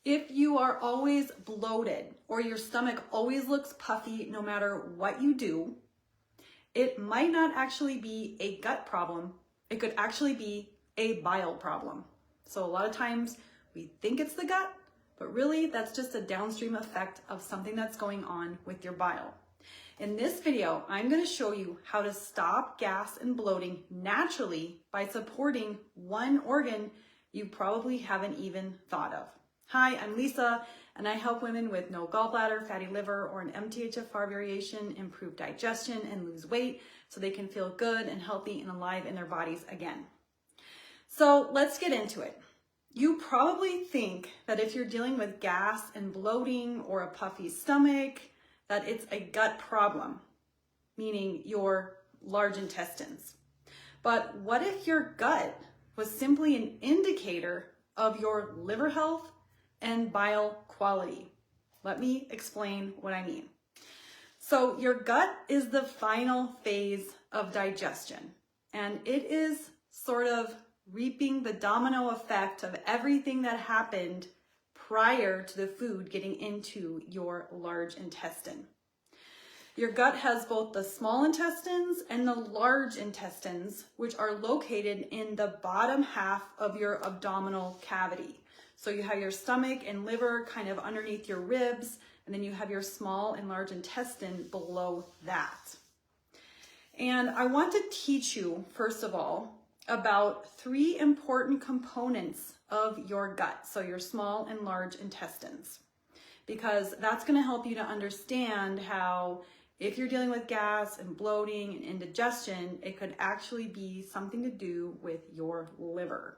If you are always bloated or your stomach always looks puffy no matter what you do, it might not actually be a gut problem. It could actually be a bile problem. So a lot of times we think it's the gut, but really that's just a downstream effect of something that's going on with your bile. In this video, I'm going to show you how to stop gas and bloating naturally by supporting one organ you probably haven't even thought of. Hi, I'm Lisa, and I help women with no gallbladder, fatty liver, or an MTHFR variation improve digestion and lose weight so they can feel good and healthy and alive in their bodies again. So let's get into it. You probably think that if you're dealing with gas and bloating or a puffy stomach, that it's a gut problem, meaning your large intestines. But what if your gut was simply an indicator of your liver health and bile quality? Let me explain what I mean. So your gut is the final phase of digestion, and it is sort of reaping the domino effect of everything that happened prior to the food getting into your large intestine. Your gut has both the small intestines and the large intestines, which are located in the bottom half of your abdominal cavity. So you have your stomach and liver kind of underneath your ribs, and then you have your small and large intestine below that. And I want to teach you, first of all, about three important components of your gut, so your small and large intestines, because that's going to help you to understand how if you're dealing with gas and bloating and indigestion, it could actually be something to do with your liver.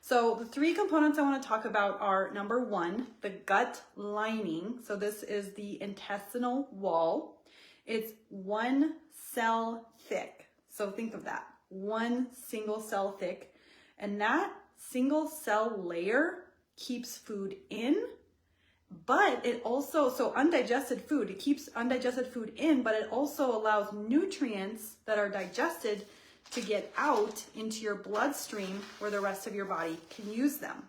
So the three components I want to talk about are, number one, the gut lining. So this is the intestinal wall. It's one cell thick. So think of that, one single cell thick. And that single cell layer keeps food in, but it also, so undigested food, it keeps undigested food in, but it also allows nutrients that are digested to get out into your bloodstream where the rest of your body can use them.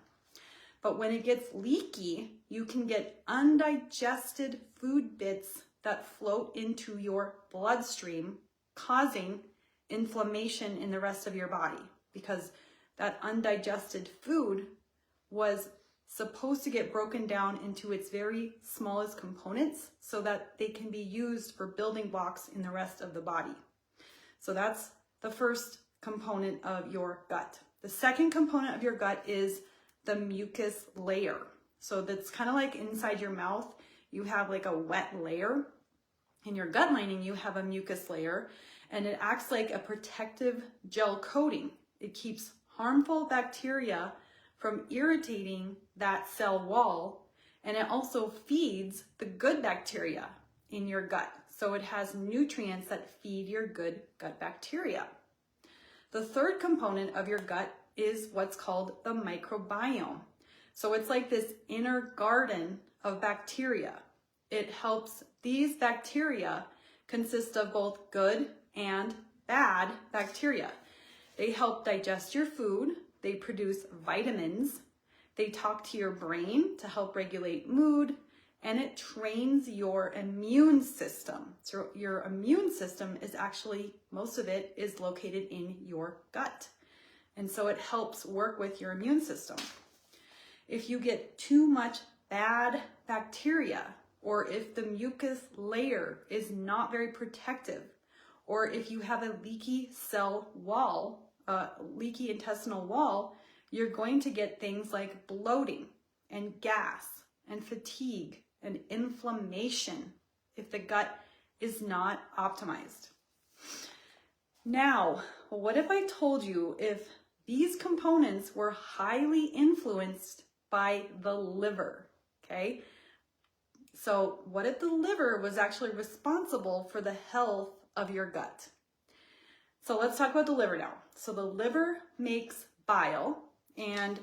But when it gets leaky, you can get undigested food bits that float into your bloodstream, causing inflammation in the rest of your body, because that undigested food was supposed to get broken down into its very smallest components so that they can be used for building blocks in the rest of the body. So that's the first component of your gut. The second component of your gut is the mucus layer. So that's kind of like inside your mouth, you have like a wet layer. In your gut lining, you have a mucus layer, and it acts like a protective gel coating. It keeps harmful bacteria from irritating that cell wall, and it also feeds the good bacteria in your gut. So it has nutrients that feed your good gut bacteria. The third component of your gut is what's called the microbiome. So it's like this inner garden of bacteria. It helps, these bacteria consist of both good and bad bacteria. They help digest your food, they produce vitamins, they talk to your brain to help regulate mood, and it trains your immune system. So your immune system is actually, most of it is located in your gut. And so it helps work with your immune system. If you get too much bad bacteria, or if the mucus layer is not very protective, or if you have a leaky cell wall, leaky intestinal wall, you're going to get things like bloating and gas and fatigue and inflammation if the gut is not optimized. Now, what if I told you if these components were highly influenced by the liver, okay? So what if the liver was actually responsible for the health of your gut? So let's talk about the liver now. So the liver makes bile, and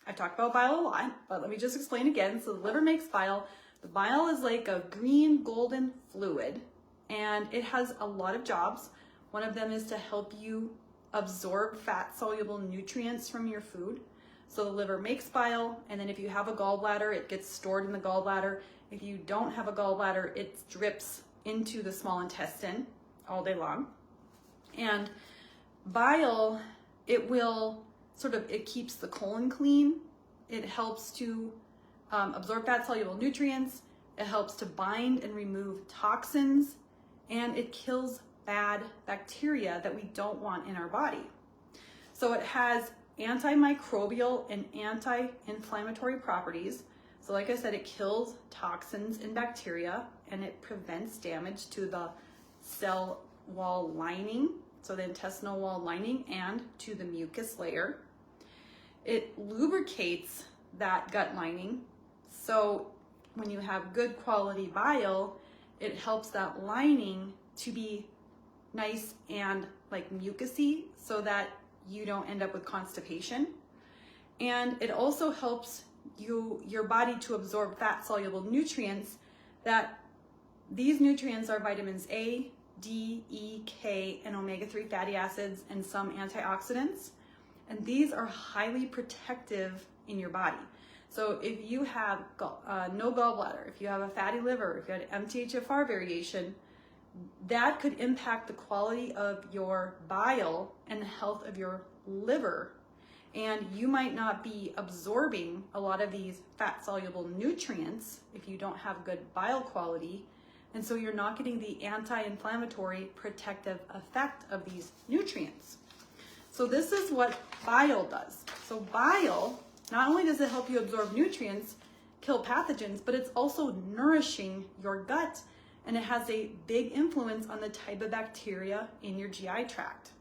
I talk about bile a lot, but let me just explain again. So the liver makes bile. The bile is like a green golden fluid, and it has a lot of jobs. One of them is to help you absorb fat-soluble nutrients from your food. So the liver makes bile, and then if you have a gallbladder, it gets stored in the gallbladder. If you don't have a gallbladder, it drips into the small intestine all day long. And bile, it keeps the colon clean. It helps to absorb fat-soluble nutrients. It helps to bind and remove toxins, and it kills bad bacteria that we don't want in our body. So it has antimicrobial and anti-inflammatory properties. So like I said, it kills toxins and bacteria, and it prevents damage to the cell wall lining, so the intestinal wall lining, and to the mucus layer. It lubricates that gut lining. So when you have good quality bile, it helps that lining to be nice and like mucusy so that you don't end up with constipation. And it also helps your body to absorb fat soluble nutrients. That these nutrients are vitamins A, D, E, K, and omega-3 fatty acids, and some antioxidants. And these are highly protective in your body. So if you have no gallbladder, if you have a fatty liver, if you had MTHFR variation, that could impact the quality of your bile and the health of your liver. And you might not be absorbing a lot of these fat-soluble nutrients if you don't have good bile quality. And so you're not getting the anti-inflammatory protective effect of these nutrients. So this is what bile does. So bile, not only does it help you absorb nutrients, kill pathogens, but it's also nourishing your gut, and it has a big influence on the type of bacteria in your GI tract.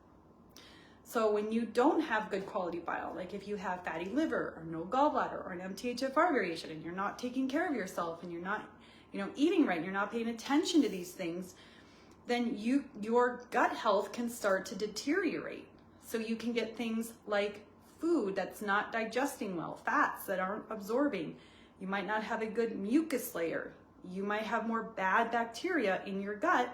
So when you don't have good quality bile, like if you have fatty liver or no gallbladder or an MTHFR variation, and you're not taking care of yourself, and you're not, eating right, you're not paying attention to these things, then your gut health can start to deteriorate. So you can get things like food that's not digesting well, fats that aren't absorbing. You might not have a good mucus layer. You might have more bad bacteria in your gut,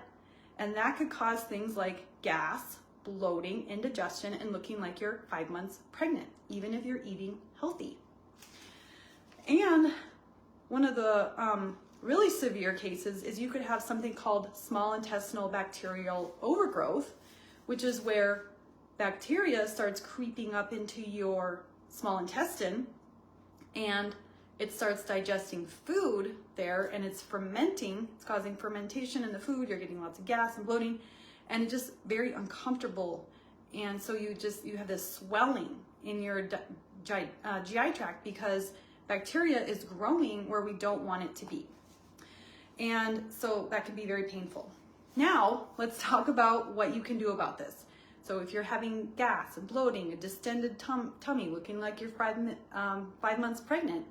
and that could cause things like gas, bloating, indigestion, and looking like you're 5 months pregnant, even if you're eating healthy. And one of the really severe cases is you could have something called small intestinal bacterial overgrowth, which is where bacteria starts creeping up into your small intestine, and it starts digesting food there, and it's fermenting. It's causing fermentation in the food. You're getting lots of gas and bloating, and it's just very uncomfortable. And so you have this swelling in your GI tract because bacteria is growing where we don't want it to be. And so that can be very painful. Now, let's talk about what you can do about this. So if you're having gas and bloating, a distended tummy, looking like you're 5 months pregnant,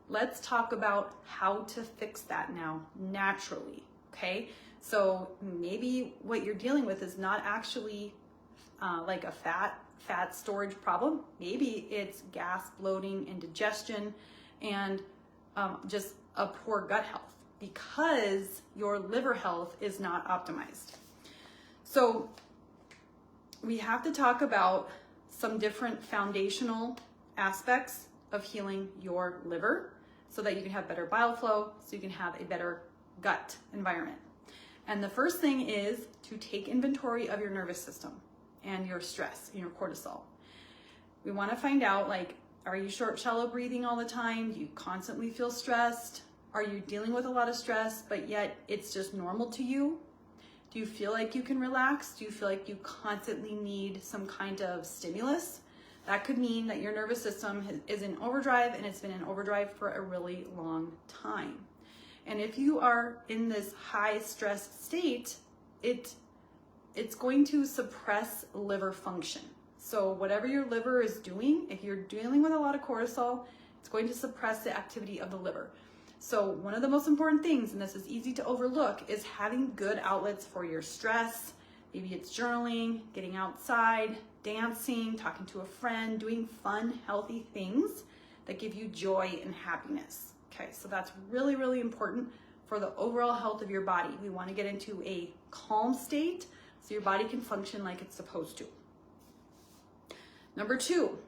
let's talk about how to fix that now naturally, okay? So maybe what you're dealing with is not actually like a fat storage problem. Maybe it's gas, bloating, indigestion, and just a poor gut health because your liver health is not optimized. So we have to talk about some different foundational aspects of healing your liver so that you can have better bile flow, so you can have a better gut environment. And the first thing is to take inventory of your nervous system and your stress and your cortisol. We want to find out, like, are you short, shallow breathing all the time? Do you constantly feel stressed? Are you dealing with a lot of stress, but yet it's just normal to you? Do you feel like you can relax? Do you feel like you constantly need some kind of stimulus? That could mean that your nervous system is in overdrive, and it's been in overdrive for a really long time. And if you are in this high stress state, it's going to suppress liver function. So whatever your liver is doing, if you're dealing with a lot of cortisol, it's going to suppress the activity of the liver. So one of the most important things, and this is easy to overlook, is having good outlets for your stress. Maybe it's journaling, getting outside, dancing, talking to a friend, doing fun, healthy things that give you joy and happiness. Okay, so that's really, really important for the overall health of your body. We want to get into a calm state so your body can function like it's supposed to. Number 2,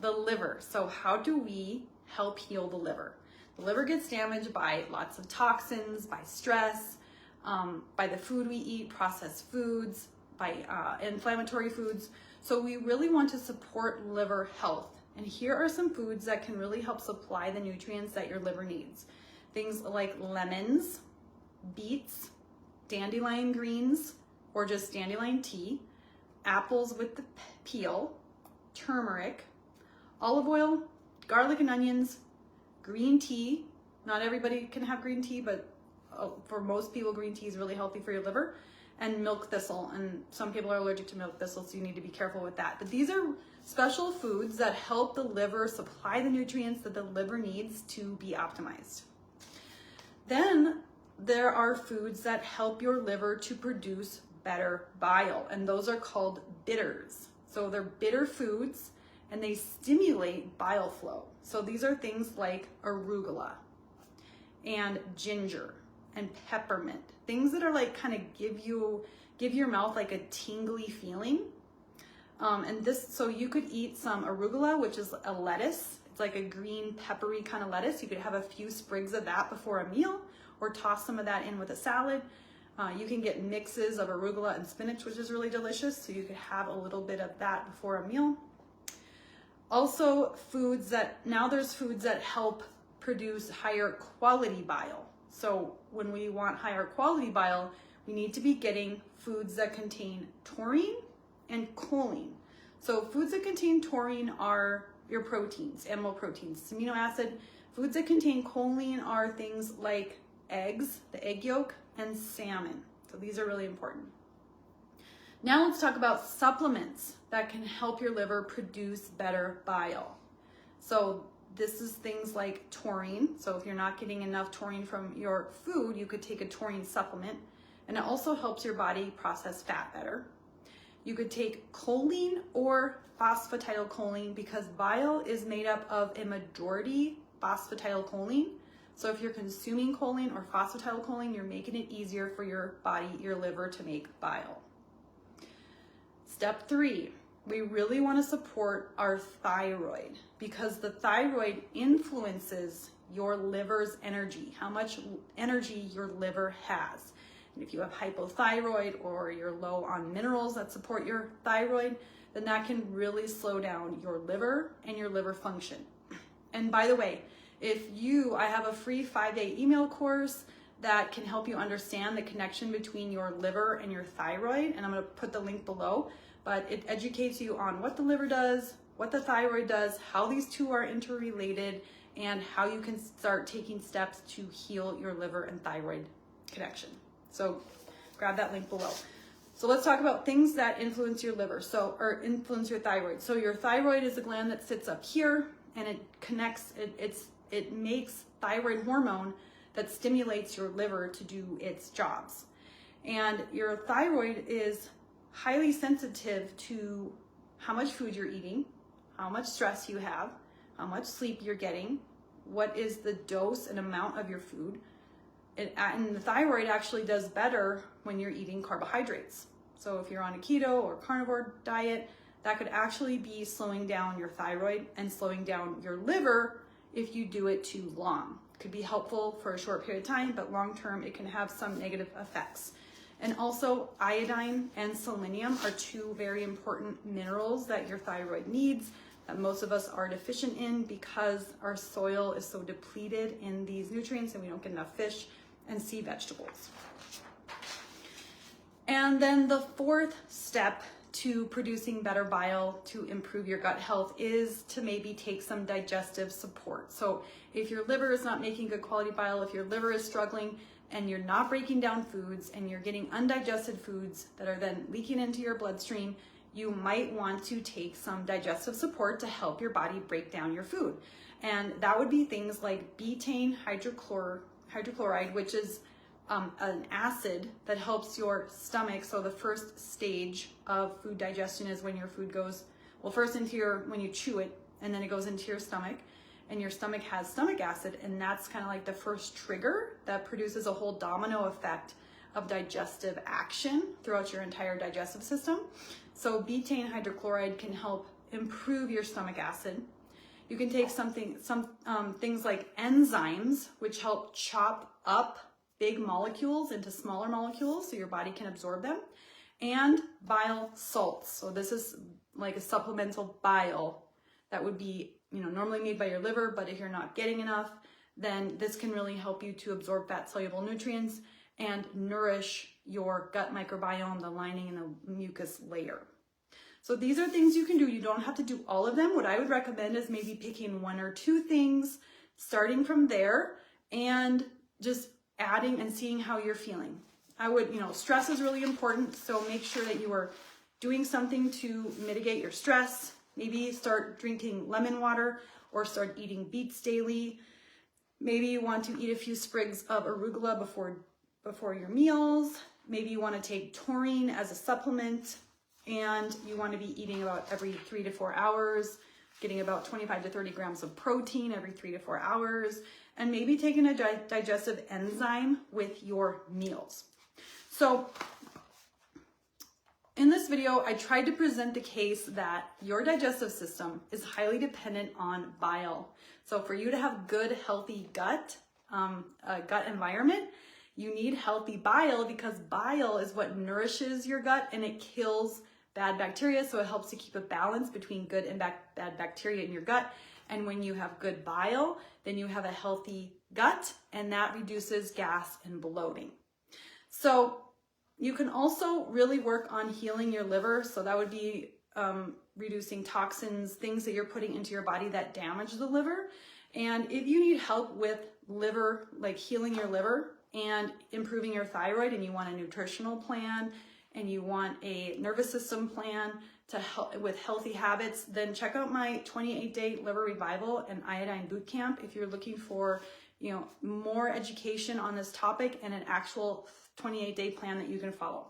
the liver. So how do we help heal the liver? The liver gets damaged by lots of toxins, by stress, by the food we eat, processed foods, by inflammatory foods. So we really want to support liver health. And here are some foods that can really help supply the nutrients that your liver needs. Things like lemons, beets, dandelion greens, or just dandelion tea, apples with the peel, turmeric, olive oil, garlic and onions, green tea. Not everybody can have green tea, but for most people, green tea is really healthy for your liver. And milk thistle, and some people are allergic to milk thistle, so you need to be careful with that. But these are special foods that help the liver supply the nutrients that the liver needs to be optimized. Then there are foods that help your liver to produce better bile, and those are called bitters. So they're bitter foods, and they stimulate bile flow. So these are things like arugula and ginger and peppermint, things that are like kind of give your mouth like a tingly feeling. So you could eat some arugula, which is a lettuce. It's like a green peppery kind of lettuce. You could have a few sprigs of that before a meal, or toss some of that in with a salad. You can get mixes of arugula and spinach, which is really delicious. So you could have a little bit of that before a meal. Also there's foods that help produce higher quality bile. So when we want higher quality bile, we need to be getting foods that contain taurine and choline. So foods that contain taurine are your proteins, animal proteins, it's amino acid. Foods that contain choline are things like eggs, the egg yolk, and salmon. So these are really important. Now let's talk about supplements that can help your liver produce better bile. So this is things like taurine. So if you're not getting enough taurine from your food, you could take a taurine supplement, and it also helps your body process fat better. You could take choline or phosphatidylcholine, because bile is made up of a majority phosphatidylcholine. So if you're consuming choline or phosphatidylcholine, you're making it easier for your body, your liver, to make bile. Step 3, we really want to support our thyroid, because the thyroid influences your liver's energy, how much energy your liver has. And if you have hypothyroid or you're low on minerals that support your thyroid, then that can really slow down your liver and your liver function. And by the way, I have a free 5-day email course that can help you understand the connection between your liver and your thyroid, and I'm going to put the link below, but it educates you on what the liver does, what the thyroid does, how these two are interrelated, and how you can start taking steps to heal your liver and thyroid connection. So grab that link below. So let's talk about things that influence your liver, or influence your thyroid. So your thyroid is a gland that sits up here, and it connects, it makes thyroid hormone that stimulates your liver to do its jobs. And your thyroid is highly sensitive to how much food you're eating, how much stress you have, how much sleep you're getting, what is the dose and amount of your food. And the thyroid actually does better when you're eating carbohydrates. So if you're on a keto or carnivore diet, that could actually be slowing down your thyroid and slowing down your liver if you do it too long. It could be helpful for a short period of time, but long term it can have some negative effects. And also iodine and selenium are two very important minerals that your thyroid needs, that most of us are deficient in because our soil is so depleted in these nutrients and we don't get enough fish and sea vegetables. And then the fourth step to producing better bile to improve your gut health is to maybe take some digestive support. So if your liver is not making good quality bile, if your liver is struggling and you're not breaking down foods and you're getting undigested foods that are then leaking into your bloodstream, you might want to take some digestive support to help your body break down your food. And that would be things like betaine hydrochloride, which is an acid that helps your stomach. So the first stage of food digestion is when your food goes, first when you chew it, and then it goes into your stomach, and your stomach has stomach acid, and that's kind of like the first trigger that produces a whole domino effect of digestive action throughout your entire digestive system. So betaine hydrochloride can help improve your stomach acid. You can take some things like enzymes, which help chop up big molecules into smaller molecules so your body can absorb them, and bile salts. So this is like a supplemental bile that would be, normally made by your liver, but if you're not getting enough, then this can really help you to absorb fat soluble nutrients and nourish your gut microbiome, the lining and the mucus layer. So these are things you can do. You don't have to do all of them. What I would recommend is maybe picking 1 or 2 things, starting from there, and just adding and seeing how you're feeling. I would, stress is really important. So make sure that you are doing something to mitigate your stress. Maybe start drinking lemon water or start eating beets daily. Maybe you want to eat a few sprigs of arugula before your meals. Maybe you want to take taurine as a supplement, and you want to be eating about every 3 to 4 hours, getting about 25 to 30 grams of protein every 3 to 4 hours, and maybe taking a digestive enzyme with your meals. So in this video, I tried to present the case that your digestive system is highly dependent on bile. So for you to have good, healthy gut environment, you need healthy bile, because bile is what nourishes your gut and it kills bad bacteria. So it helps to keep a balance between good and bad bacteria in your gut. And when you have good bile, then you have a healthy gut, and that reduces gas and bloating. So you can also really work on healing your liver. So that would be reducing toxins, things that you're putting into your body that damage the liver. And if you need help with liver, like healing your liver and improving your thyroid, and you want a nutritional plan and you want a nervous system plan to help with healthy habits, then check out my 28-day liver revival and iodine bootcamp if you're looking for, more education on this topic and an actual 28-day plan that you can follow.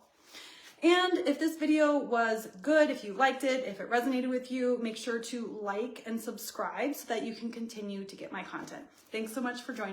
And if this video was good, if you liked it, if it resonated with you, make sure to like and subscribe so that you can continue to get my content. Thanks so much for joining.